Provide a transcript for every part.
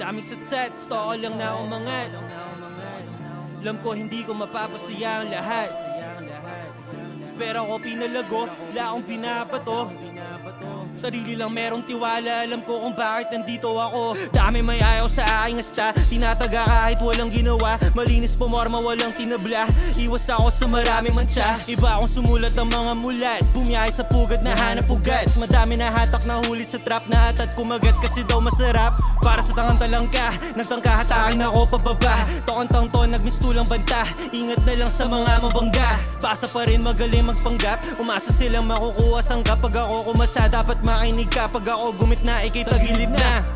Daming set, stoko lang na umangat. Alam ko hindi ko mapapasaya ang lahat, pero ako pinalago, wala akong binabato. Sarili lang merong tiwala, alam ko kung bakit nandito ako. Dami may ayaw sa aking asta, tinataga kahit walang ginawa. Malinis pumorma, walang tinabla, iwas ako sa maraming mantsa. Iba akong sumulat ng mga mulat, bumiyahe sa pugad na hanap ugat. Madami na hatak na huli sa trap, na atat kumagat kasi daw masarap. Para sa tangang talangka, nagtangka hatakin ako pababa. Tokang to, nagmistulang banta, ingat na lang sa mga mabangga. Basa pa rin magaling magpanggap, umasa silang makukuha sangka. Pag ako kumasa, dapat makinig ka. Pag ako gumit na, ikay tagilid na.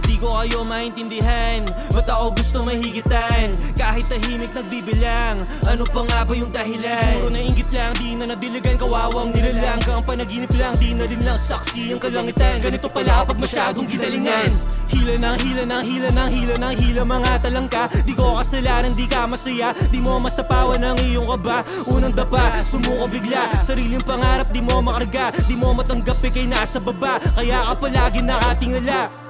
Di ko kayo maintindihan, ba't ako gusto mahigitan? Kahit tahimik nagbibilang, ano pa nga ba yung dahilan? Puro nainggit lang, di na nadiligan, kawawang nilalang. Kang panaginip lang, di na rin lang saksi ang kalangitan. Ganito pala pag masyadong gidalingan. Hila ng hila ng hila ng hila ng hila, mga talangka. Di ko kasalanan, di ka masaya, di mo masapawan ang iyong kaba. Unang dapa, sumuko bigla, sariling pangarap di mo makarga. Di mo matanggap, ikay nasa baba, kaya ka palagi nakatingala.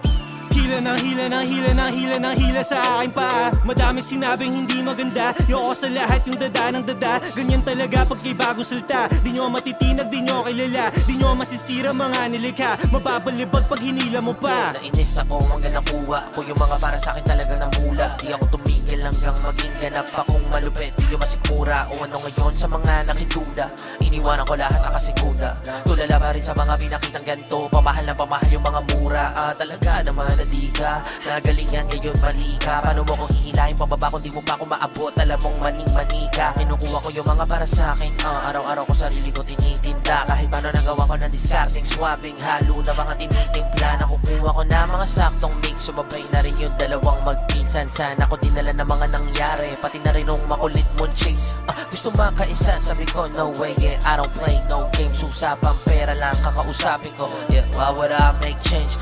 Hila ng hila ng hila ng hila ng hila sa aking paa. Madami sinabing hindi maganda, yoko sa lahat yung dada ng dada. Ganyan talaga pag kay bagong salta, di nyo matitinag, di nyo kilala, di nyo masisira mga nilikha. Mababalibag pag hinila mo pa. Nainis ako hanggang nakuha ko yung mga para sa akin talagang namula. Di ako tumigil hanggang maging ganap akong malupit, di nyo masikmura. O ano ngayon sa mga nakituda, iniwanan ko lahat nakasiguda. Tulala pa rin sa mga pinakitang ganto, pamahal na pamahal yung mga mura. Talaga naman na di ka nagalingan, ngayon mali ka. Paano mo kung hihilahin pababa kung di mo pa ako maabot? Alam mong maning-mani ka. Kinukuha ko yung mga para sa akin, araw-araw ko sarili ko tinitinda. Kahit paano nagawa ko ng discarding, swabbing, halo na mga tinitimpla. Nakukuha ko na mga saktong mix, sumabay na rin yung dalawang magpinsan. Sana ko dinala na mga nangyari, pati na rin nung makulit mong chicks. Gusto makaisa, sabi ko no way, yeah, I don't play no games. Usapang pera lang kakausapin ko, yeah, why would I make change?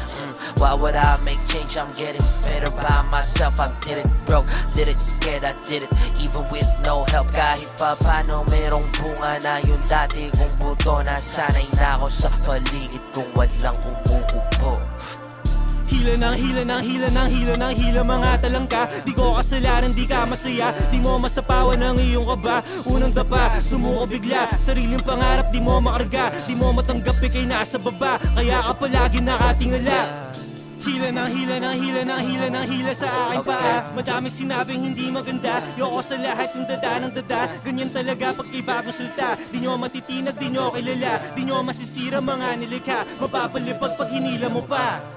Why would I make change? I'm getting better by myself. I did it broke, did it scared, I did it even with no help. Kahit pa paano merong bunga na yung dati kong buto. Nasanay na ako sa paligid kung walang umuupo. Hila ng hila ng hila ng hila ng hila, mga talangka. Di ko kasalanan, di ka masaya, di mo masapawan ang iyong kaba. Unang dapa, sumuko bigla, sariling pangarap di mo makarga. Di mo matanggap, ikay nasa baba, kaya ka palagi nakatingala. Hila ng hila ng hila ng hila ng hila sa aking paa. Madami sinabing hindi maganda, yoko sa lahat yung dada ng dada. Ganyan talaga pag kay bagong salta, di nyo matitinag, di nyo kilala, di nyo masisira mga nilikha. Mapapalibag pag hinila mo pa.